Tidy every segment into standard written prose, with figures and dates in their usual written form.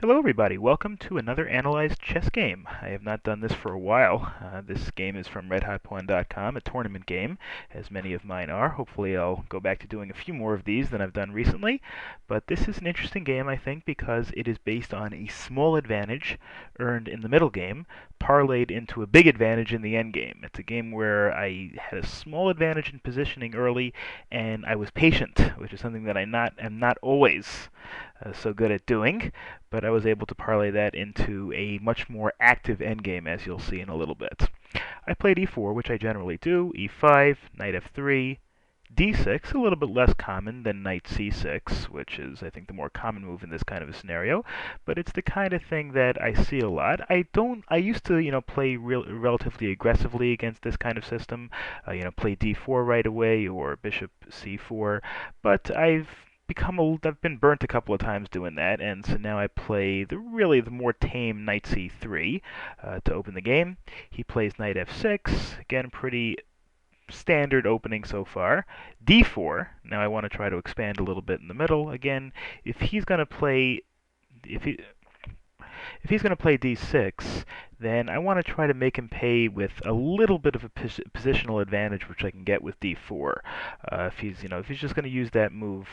Hello everybody, welcome to another Analyzed Chess game. I have not done this for a while. This game is from RedHotPawn.com, a tournament game, as many of mine are. Hopefully I'll go back to doing a few more of these than I've done recently. But this is an interesting game, I think, because it is based on a small advantage earned in the middle game, parlayed into a big advantage in the end game. It's a game where I had a small advantage in positioning early, and I was patient, which is something that am not always so good at doing, but I was able to parlay that into a much more active endgame, as you'll see in a little bit. I played e4, which I generally do, e5, knight f3, d6, a little bit less common than knight c6, which is, I think, the more common move in this kind of a scenario, but it's the kind of thing that I see a lot. I used to, play relatively aggressively against this kind of system, play d4 right away or bishop c4, but I've been burnt a couple of times doing that, and so now I play the more tame knight c3 to open the game. He plays knight f6, again pretty standard opening so far. d4. Now I want to try to expand a little bit in the middle. Again, if he's going to play if he if he's going to play d6, then I want to try to make him pay with a little bit of a positional advantage, which I can get with d4. If he's just going to use that move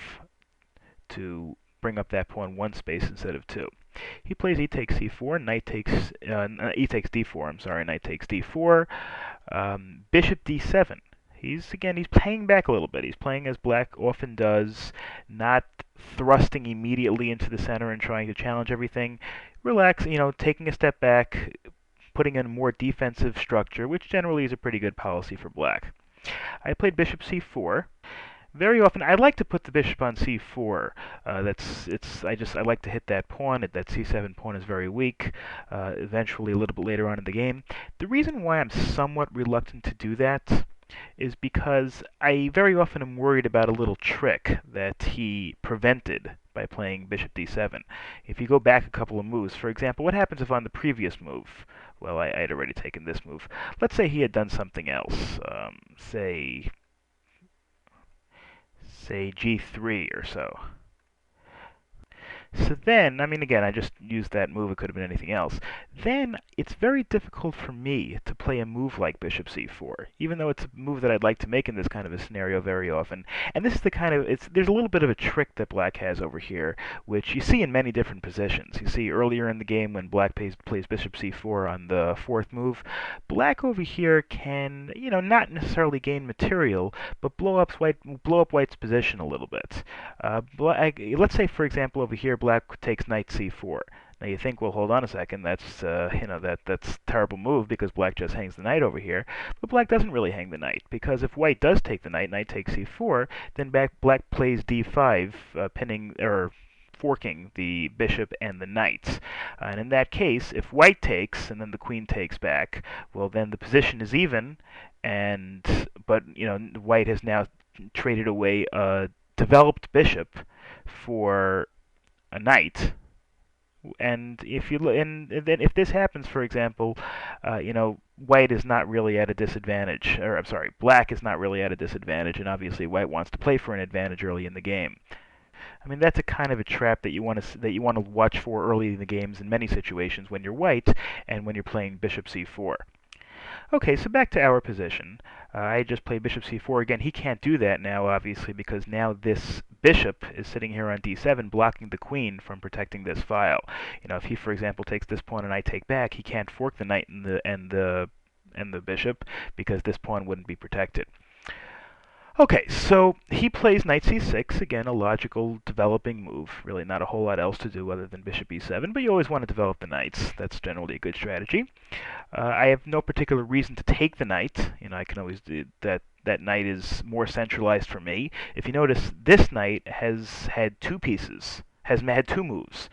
to bring up that pawn one space instead of two. He plays e takes c4, e takes d4. I'm sorry, knight takes d4, bishop d7. He's playing back a little bit. He's playing as black often does, not thrusting immediately into the center and trying to challenge everything. Relax, taking a step back, putting in a more defensive structure, which generally is a pretty good policy for black. I played bishop c4. Very often, I like to put the bishop on c4. I like to hit that pawn. That c7 pawn is very weak. Eventually, a little bit later on in the game, the reason why I'm somewhat reluctant to do that is because I very often am worried about a little trick that he prevented by playing bishop d7. If you go back a couple of moves, for example, what happens if on the previous move, well, I had already taken this move. Let's say he had done something else, say g3 or so. So then, I mean, again, I just used that move. It could have been anything else. Then it's very difficult for me to play a move like bishop c4, even though it's a move that I'd like to make in this kind of a scenario very often. And this is the kind of, there's a little bit of a trick that black has over here, which you see in many different positions. You see earlier in the game when black plays bishop c4 on the fourth move, black over here can, not necessarily gain material, but blow up white's position a little bit. Let's say, for example, over here, black takes knight c4. Now you think, well, hold on a second, that's that's a terrible move because black just hangs the knight over here. But black doesn't really hang the knight because if white does take the knight takes c4, then black plays d5, pinning or forking the bishop and the knight. And in that case, if white takes and then the queen takes back, well, then the position is even, but white has now traded away a developed bishop for a knight. And if this happens, for example, white is not really at a disadvantage, or I'm sorry, black is not really at a disadvantage, and obviously white wants to play for an advantage early in the game. I mean, that's a kind of a trap that you want to watch for early in the games in many situations when you're white and when you're playing bishop c4. Okay, so back to our position. I just played bishop c4 again. He can't do that now, obviously, because now this bishop is sitting here on d7, blocking the queen from protecting this file. If he, for example, takes this pawn and I take back, he can't fork the knight and the bishop because this pawn wouldn't be protected. Okay, so he plays knight c6, again, a logical developing move. Really not a whole lot else to do other than bishop e7, but you always want to develop the knights. That's generally a good strategy. I have no particular reason to take the knight. I can always do that. That knight is more centralized for me. If you notice, this knight has had two pieces, has had two moves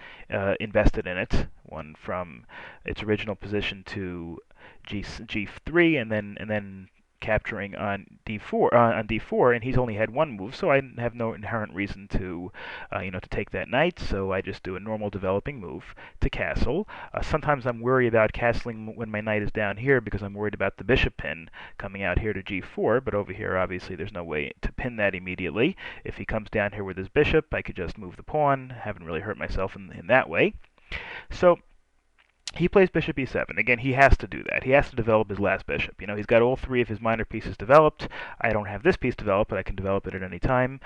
invested in it. One from its original position to g3, and then capturing on d4, and he's only had one move, so I have no inherent reason to to take that knight. So I just do a normal developing move to castle. Sometimes I'm worried about castling when my knight is down here because I'm worried about the bishop pin coming out here to g4, but over here obviously there's no way to pin that immediately. If he comes down here with his bishop, I could just move the pawn. Haven't really hurt myself in that way. So he plays bishop e7. Again, he has to do that. He has to develop his last bishop. He's got all three of his minor pieces developed. I don't have this piece developed, but I can develop it at any time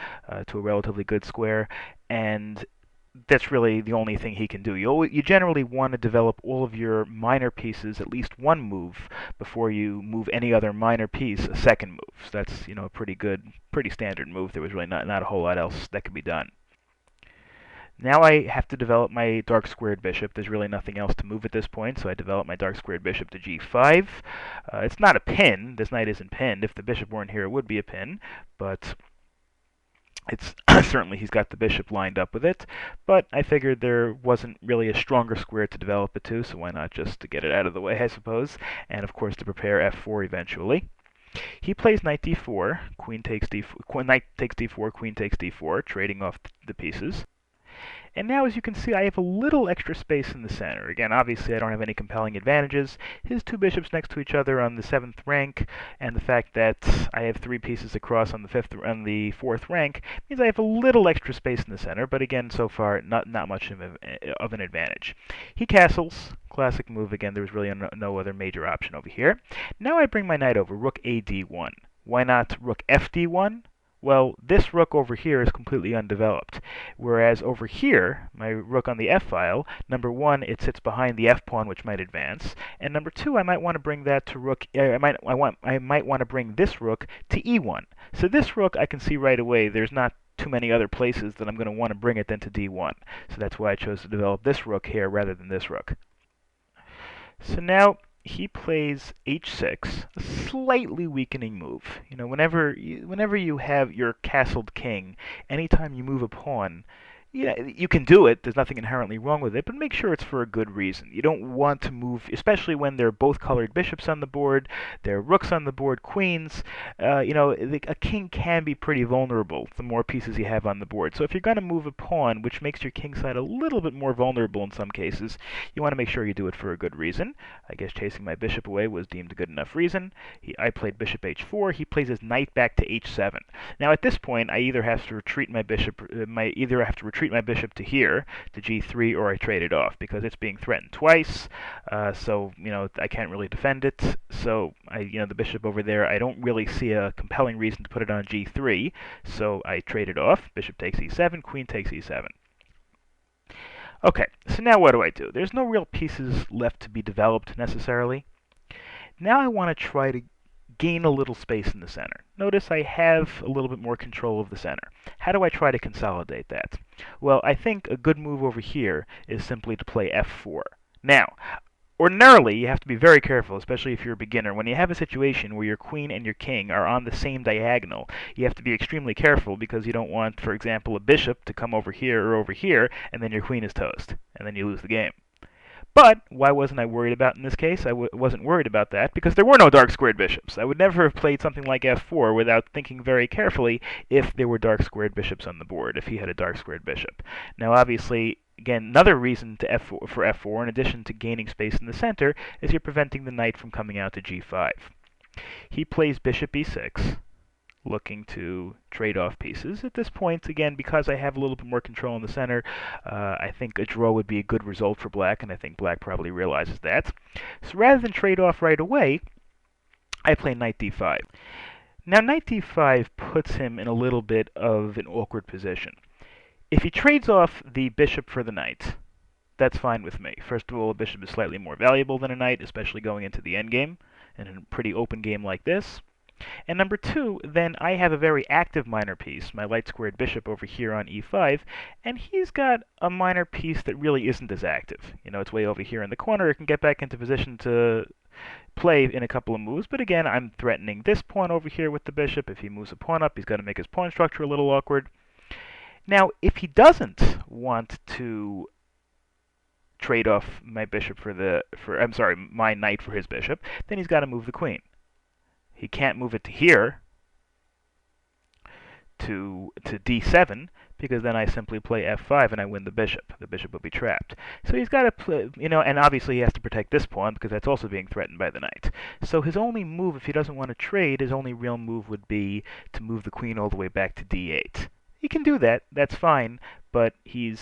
to a relatively good square. And that's really the only thing he can do. You generally want to develop all of your minor pieces at least one move before you move any other minor piece a second move. So that's a pretty good, pretty standard move. There was really not a whole lot else that could be done. Now I have to develop my dark squared bishop. There's really nothing else to move at this point, so I develop my dark squared bishop to g5. It's not a pin. This knight isn't pinned. If the bishop weren't here, it would be a pin, but it's certainly he's got the bishop lined up with it. But I figured there wasn't really a stronger square to develop it to, so why not just to get it out of the way, I suppose, and of course to prepare f4 eventually. He plays knight d4, queen takes d4, knight takes d4, queen takes d4, trading off the pieces. And now, as you can see, I have a little extra space in the center. Again, obviously, I don't have any compelling advantages. His two bishops next to each other on the 7th rank, and the fact that I have three pieces across on the 4th rank means I have a little extra space in the center. But again, so far, not much of an advantage. He castles. Classic move. Again, there was really no other major option over here. Now I bring my knight over. Rook a d1. Why not rook f d1? Well, this rook over here is completely undeveloped, whereas over here, my rook on the f-file, number one, it sits behind the f-pawn, which might advance, and number two, I might want to bring that to rook. I might want to bring this rook to e1. So this rook, I can see right away, there's not too many other places that I'm going to want to bring it than to d1. So that's why I chose to develop this rook here rather than this rook. So now he plays h6, a slightly weakening move. Whenever you have your castled king, anytime you move a pawn, you can do it. There's nothing inherently wrong with it, but make sure it's for a good reason. You don't want to move, especially when there are both colored bishops on the board, there are rooks on the board, queens. A king can be pretty vulnerable the more pieces you have on the board. So if you're going to move a pawn, which makes your king side a little bit more vulnerable in some cases, you want to make sure you do it for a good reason. I guess chasing my bishop away was deemed a good enough reason. I played bishop h4. He plays his knight back to h7. Now at this point, I either have to retreat my bishop, my bishop to here, to g3, or I trade it off, because it's being threatened twice, so, I can't really defend it. So, the bishop over there, I don't really see a compelling reason to put it on g3, so I trade it off. Bishop takes e7, queen takes e7. Okay, so now what do? There's no real pieces left to be developed, necessarily. Now I want to try to gain a little space in the center. Notice I have a little bit more control of the center. How do I try to consolidate that? Well, I think a good move over here is simply to play f4. Now, ordinarily, you have to be very careful, especially if you're a beginner. When you have a situation where your queen and your king are on the same diagonal, you have to be extremely careful, because you don't want, for example, a bishop to come over here or over here, and then your queen is toast, and then you lose the game. But why wasn't I worried about in this case? I wasn't worried about that because there were no dark squared bishops. I would never have played something like f4 without thinking very carefully if there were dark squared bishops on the board, if he had a dark squared bishop. Now, obviously, again, another reason to for f4, in addition to gaining space in the center, is you're preventing the knight from coming out to g5. He plays bishop e6, looking to trade off pieces. At this point, again, because I have a little bit more control in the center, I think a draw would be a good result for black, and I think black probably realizes that. So rather than trade off right away, I play knight d5. Now, knight d5 puts him in a little bit of an awkward position. If he trades off the bishop for the knight, that's fine with me. First of all, a bishop is slightly more valuable than a knight, especially going into the endgame, in a pretty open game like this. And number two, then I have a very active minor piece, my light squared bishop over here on e5, and he's got a minor piece that really isn't as active. It's way over here in the corner. It can get back into position to play in a couple of moves, but again, I'm threatening this pawn over here with the bishop. If he moves a pawn up, he's got to make his pawn structure a little awkward. Now, if he doesn't want to trade off my bishop my knight for his bishop, then he's got to move the queen. He can't move it to here, to d7, because then I simply play f5 and I win the bishop. The bishop will be trapped. So he's got to play, and obviously he has to protect this pawn because that's also being threatened by the knight. So his only move, if he doesn't want to trade, his only real move would be to move the queen all the way back to d8. He can do that, that's fine, but he's